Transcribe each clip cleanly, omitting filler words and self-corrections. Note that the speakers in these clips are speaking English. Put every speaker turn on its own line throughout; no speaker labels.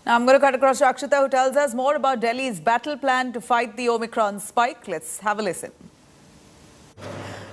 Now I'm going to cut across to Akshita, who tells us more about Delhi's battle plan to fight the Omicron spike. Let's have a listen.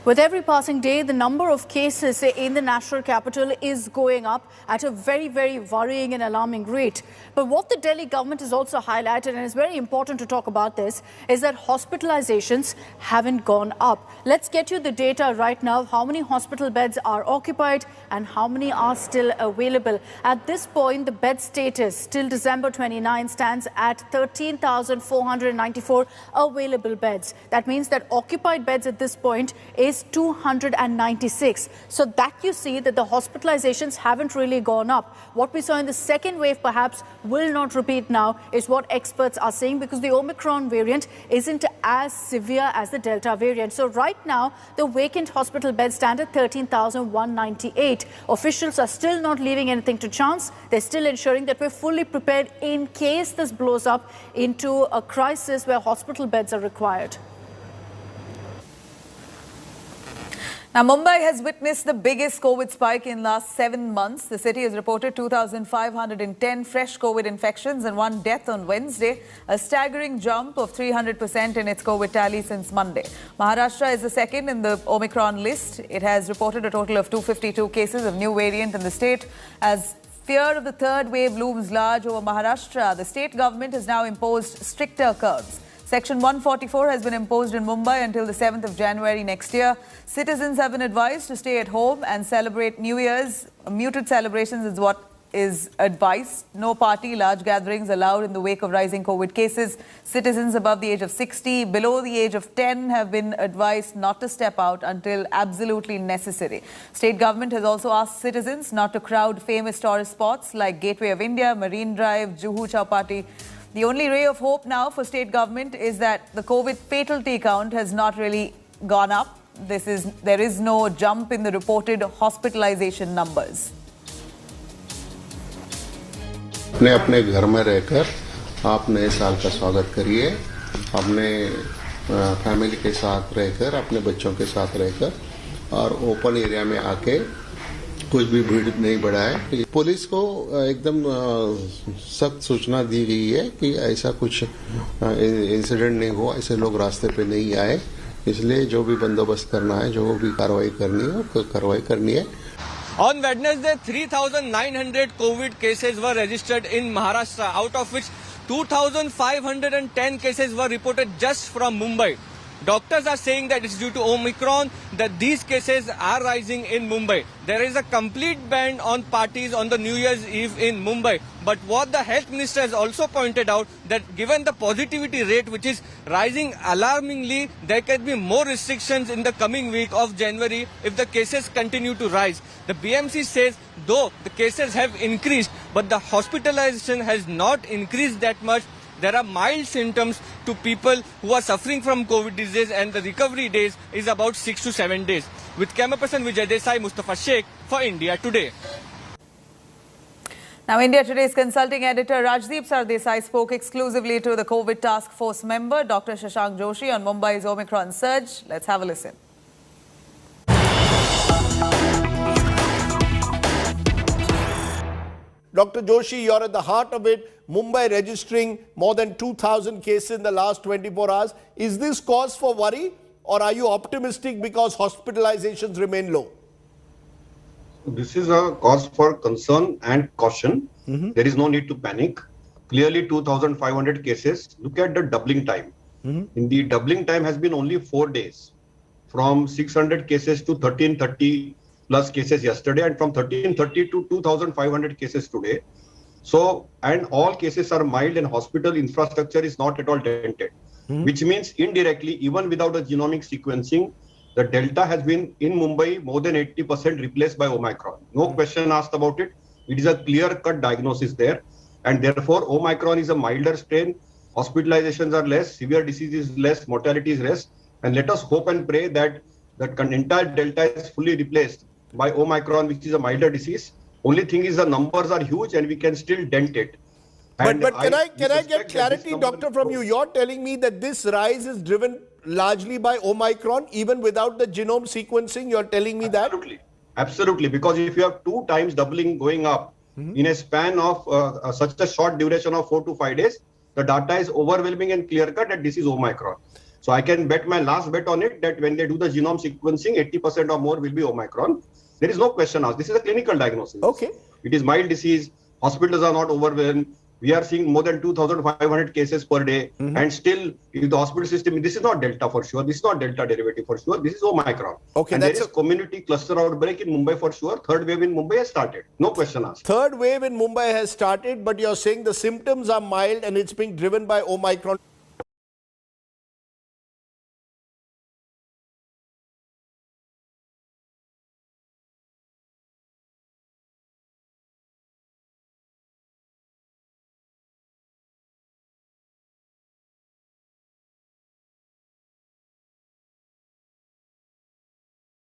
With every passing day, the number of cases in the national capital is going up at a very, very worrying and alarming rate. But what the Delhi government has also highlighted, and it's very important to talk about this, is that hospitalizations haven't gone up. Let's get you the data right now, how many hospital beds are occupied and how many are still available. At this point, the bed status till December 29 stands at 13,494 available beds. That means that occupied beds at this point is 296. So that you see that the hospitalizations haven't really gone up. What we saw in the second wave perhaps will not repeat now is what experts are saying, because the Omicron variant isn't as severe as the Delta variant. So right now the vacant hospital beds stand at 13,198. Officials are still not leaving anything to chance. They're still ensuring that we're fully prepared in case this blows up into a crisis where hospital beds are required.
Now, Mumbai has witnessed the biggest COVID spike in last 7 months. The city has reported 2,510 fresh COVID infections and 1 death on Wednesday, a staggering jump of 300% in its COVID tally since Monday. Maharashtra is the second in the Omicron list. It has reported a total of 252 cases of new variant in the state. As fear of the third wave looms large over Maharashtra, the state government has now imposed stricter curbs. Section 144 has been imposed in Mumbai until the 7th of January next year. Citizens have been advised to stay at home and celebrate New Year's. Muted celebrations is what is advised. No party, large gatherings allowed in the wake of rising COVID cases. Citizens above the age of 60, below the age of 10 have been advised not to step out until absolutely necessary. State government has also asked citizens not to crowd famous tourist spots like Gateway of India, Marine Drive, Juhu Chowpatty. The only ray of hope now for state government is that the COVID fatality count has not really gone up. There is no jump in the reported hospitalization numbers.
अपने अपने घर में रहकर आप नए साल का स्वागत करिए, अपने फैमिली के साथ रहकर, अपने बच्चों के साथ रहकर, और ओपन एरिया में आके कुछ भी भीड़ नहीं बढ़ाए। पुलिस को एकदम सख्त सूचना दी गई है कि ऐसा कुछ इंसिडेंट नहीं हो, ऐसे लोग रास्ते पे नहीं आए। इसलिए जो भी बंदोबस्त करना है, जो भी कार्रवाई करनी है, कार्रवाई करनी है।
On Wednesday, 3,900 COVID cases were registered in Maharashtra, out of which 2,510 cases were reported just from Mumbai. Doctors are saying that it's due to Omicron that these cases are rising in Mumbai. There is a complete ban on parties on the New Year's Eve in Mumbai. But what the health minister has also pointed out, that given the positivity rate which is rising alarmingly, there can be more restrictions in the coming week of January if the cases continue to rise. The BMC says though the cases have increased, but the hospitalization has not increased that much. There are mild symptoms to people who are suffering from COVID disease, and the recovery days is about 6 to 7 days. With camera person Vijay Desai, Mustafa Sheikh for India Today.
Now, India Today's consulting editor Rajdeep Sardesai spoke exclusively to the COVID task force member Dr. Shashank Joshi on Mumbai's Omicron surge. Let's have a listen.
Dr. Joshi, you're at the heart of it. Mumbai registering more than 2,000 cases in the last 24 hours. Is this cause for worry, or are you optimistic because hospitalizations remain low?
This is a cause for concern and caution. There is no need to panic. Clearly 2,500 cases. Look at the doubling time. In the doubling time has been only 4 days. From 600 cases to 1,330 plus cases yesterday, and from 1,330 to 2,500 cases today. So, and all cases are mild and hospital infrastructure is not at all dented, which means indirectly, even without a genomic sequencing, the Delta has been in Mumbai more than 80% replaced by Omicron. No question asked about it. It is a clear-cut diagnosis there. And therefore, Omicron is a milder strain. Hospitalizations are less, severe disease is less, mortality is less. And let us hope and pray that the entire Delta is fully replaced by Omicron, which is a milder disease. Only thing is the numbers are huge and we can still dent it.
But can I get clarity, doctor, from you? You're telling me that this rise is driven largely by Omicron, even without the genome sequencing? You're telling me that?
Absolutely. Because if you have 2 times doubling going up, in a span of such a short duration of 4 to 5 days, the data is overwhelming and clear-cut that this is Omicron. So I can bet my last bet on it that when they do the genome sequencing, 80% or more will be Omicron. There is no question asked. This is a clinical diagnosis.
Okay.
It is mild disease. Hospitals are not overwhelmed. We are seeing more than 2,500 cases per day. And still, in the hospital system, this is not Delta for sure. This is not Delta derivative for sure. This is Omicron.
Okay,
and there is a community cluster outbreak in Mumbai for sure. Third wave in Mumbai has started. No question asked.
Third wave in Mumbai has started, but you're saying the symptoms are mild and it's being driven by Omicron.